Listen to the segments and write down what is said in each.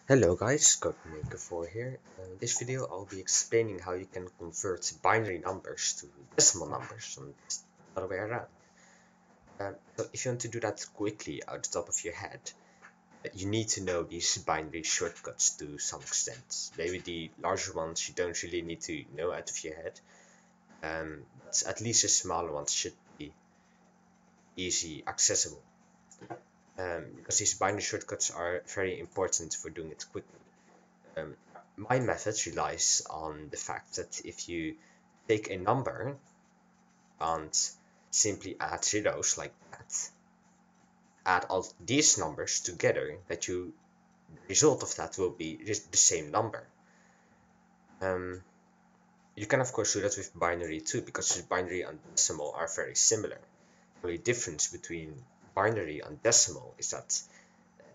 Hello guys, Codemaker4 here. In this video I'll be explaining how you can convert binary numbers to decimal numbers and the other way around. So if you want to do that quickly out the top of your head, you need to know these binary shortcuts to some extent. Maybe the larger ones you don't really need to know out of your head, but at least the smaller ones should be easy accessible. Because these binary shortcuts are very important for doing it quickly. Um, my method relies on the fact that if you take a number and simply add zeros like that, add all these numbers together, the result of that will be the same number. You can of course do that with binary too, because binary and decimal are very similar. The only difference between binary and decimal is that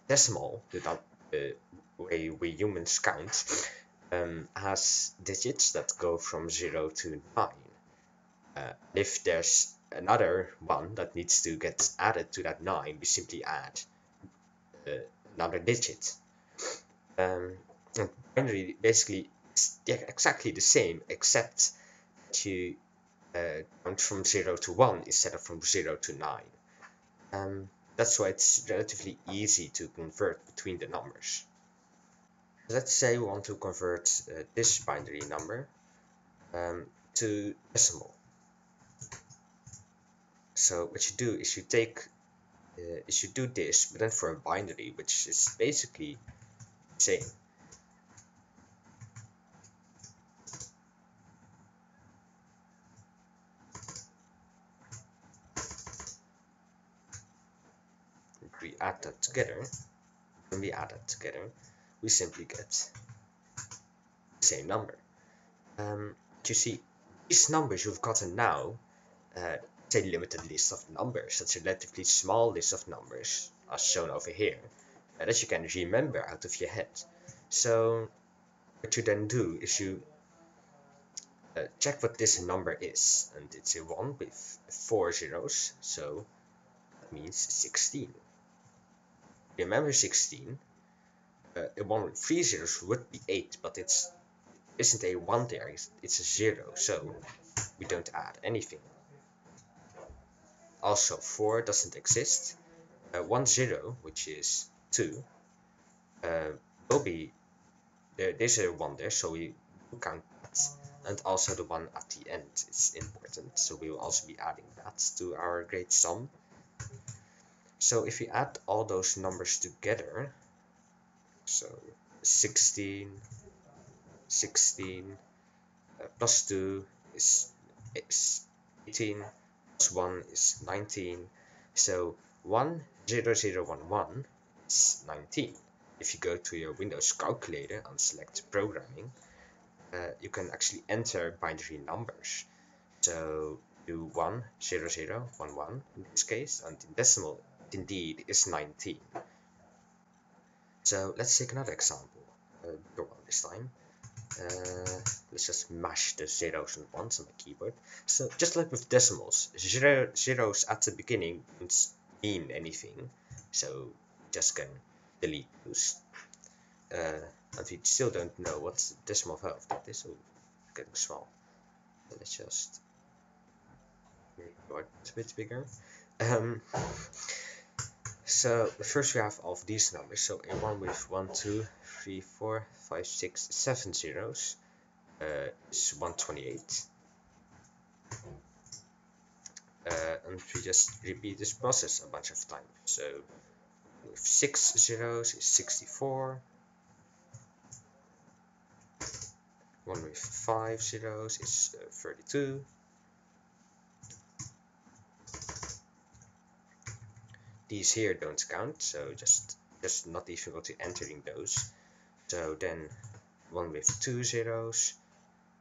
decimal, the way we humans count, has digits that go from 0 to 9. If there's another one that needs to get added to that 9, we simply add uh, another digit. And binary basically is exactly the same, except that you count from 0 to 1 instead of from 0 to 9. That's why it's relatively easy to convert between the numbers. Let's say we want to convert this binary number to decimal. So what you do is you do this, but then for a binary, which is basically the same. We add that together. When we add that together, we simply get the same number. You see, these numbers you've gotten now, it's a limited list of numbers. It's a relatively small list of numbers, as shown over here, that you can remember out of your head. So what you then do is you check what this number is, and it's a 1 with 4 zeros, so that means 16. Remember 16, a 1 with 3 zeros would be 8, but it isn't a 1 there, it's a 0, so we don't add anything. Also, 4 doesn't exist. 1 0, which is 2, will be, there's a 1 there, so we will count that. And also the one at the end is important, so we will also be adding that to our great sum. So if we add all those numbers together, so 16 plus 2 is 18, plus 1 is 19, so 10011 is 19. If you go to your Windows calculator and select programming, you can actually enter binary numbers. So do 10011 in this case, and in decimal it indeed is 19. So let's take another example, bigger one this time. Let's just mash the zeros and ones on the keyboard. So just like with decimals, zeros at the beginning don't mean anything, so just can delete those. And we still don't know what the decimal value of that is, so it's getting small. So let's just make it a bit bigger. So first we have all of these numbers, so a 1 with 1, 2, 3, 4, 5, 6, 7 zeros is 128. And we just repeat this process a bunch of times. So with 6 zeros is 64. 1 with 5 zeros is 32. These here don't count, so just not even going to entering those. So then 1 with 2 zeros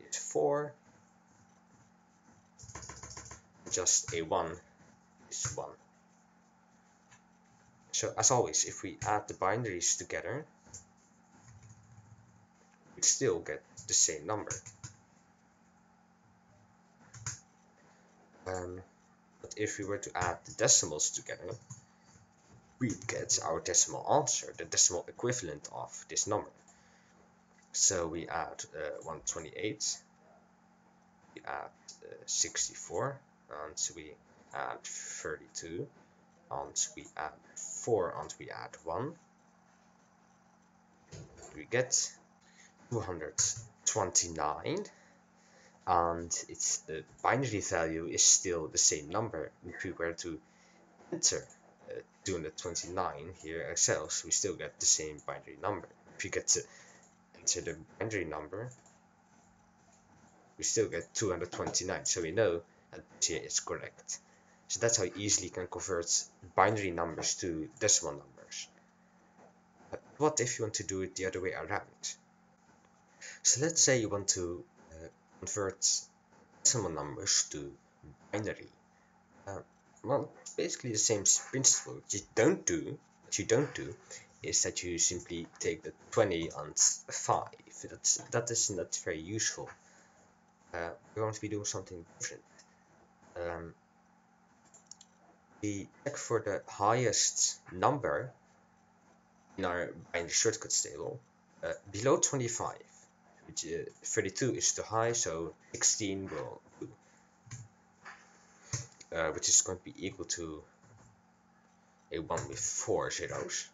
is 4. Just a 1 is 1. So as always, if we add the binaries together, we still get the same number. But if we were to add the decimals together, we get our decimal answer, the decimal equivalent of this number. So we add 128, we add 64, and we add 32, and we add 4, and we add 1. We get 229, and the binary value is still the same number. If we were to enter 229 here ourselves, we still get the same binary number. If you get to enter the binary number, we still get 229, so we know that this here is correct. So that's how easily you can convert binary numbers to decimal numbers. But what if you want to do it the other way around? So let's say you want to convert decimal numbers to binary. Well, it's basically the same principle. What you don't do is that you simply take the 20 and 5. That is not very useful. We're going to be doing something different. We check for the highest number in our binary shortcuts table below 25. Which 32 is too high, so 16 will do. Which is going to be equal to a 1 with 4 zeros.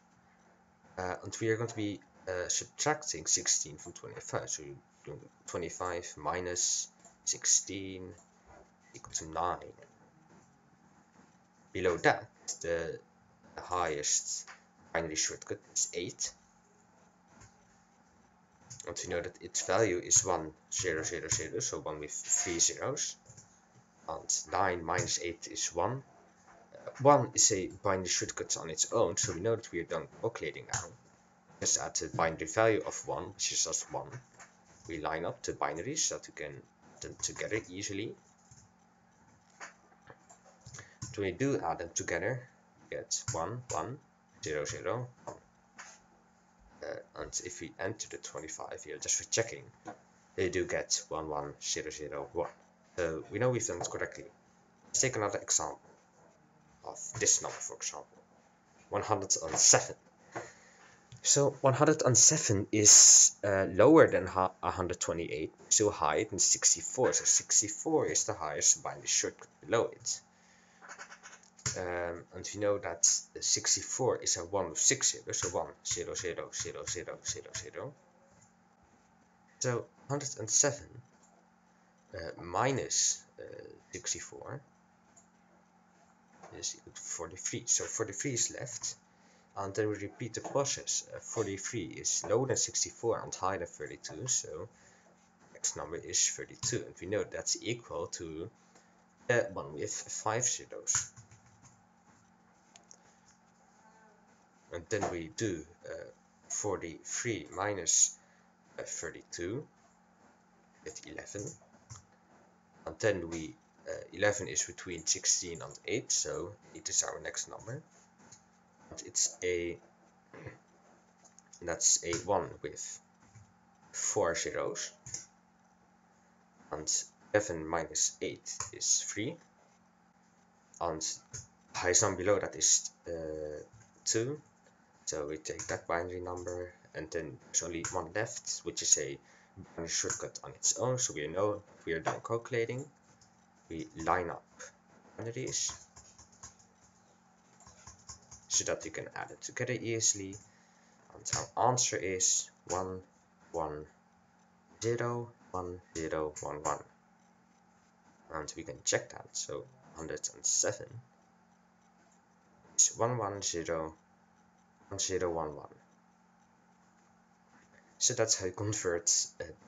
And we are going to be subtracting 16 from 25. So you do 25 minus 16 equal to 9. Below that, the highest binary shortcut is 8. And we know that its value is 1, 0, 0, 0, so 1 with 3 zeros. And 9 minus 8 is 1. 1 is a binary shortcut on its own, so we know that we are done calculating now. Just add the binary value of 1, which is just 1. We line up the binaries so that we can put them together easily. So when we do add them together, we get 1, 1, 0, 0, 1. And if we enter the 25 here, just for checking, they do get 1, 1, 0, 0, 1. So we know we've done it correctly. Let's take another example of this number, for example, 107. So 107 is lower than 128, still higher than 64. So 64 is the highest binary shortcut below it. And we know that 64 is a 1 with 6 zeros, so 1, 0, 0, 0, 0, 0, 0. So 107 minus 64 is equal to 43. So 43 is left, and then we repeat the process. 43 is lower than 64 and higher than 32, so next number is 32, and we know that's equal to 1 with 5 zeros. And then we do 43 minus 32, get 11. And then we 11 is between 16 and 8, so 8 is our next number. And that's a 1 with 4 zeros. And 11 minus 8 is 3. And the highest number below that is 2. So we take that binary number, and then there's only one left, which is a binary shortcut on its own. So we know if we are done calculating, we line up binaries so that we can add it together easily. And our answer is 1, 1, 0, 1, 0, 1, 1. And we can check that. So 107 is 1, 1, 0, 1, 0, 1, 1. So that's how you convert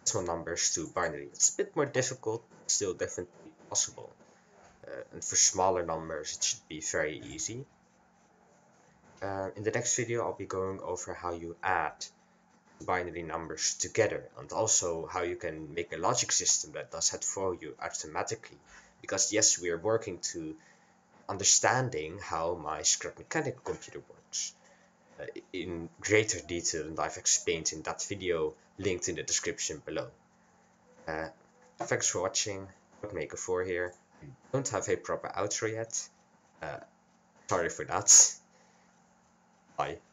decimal numbers to binary. It's a bit more difficult, but still definitely possible. And for smaller numbers, it should be very easy. In the next video, I'll be going over how you add binary numbers together, and also how you can make a logic system that does that for you automatically. Because yes, we are working to understanding how my scrap mechanical computer works in greater detail than I've explained in that video linked in the description below. Thanks for watching. Maker4 here. I don't have a proper outro yet. Sorry for that. Bye.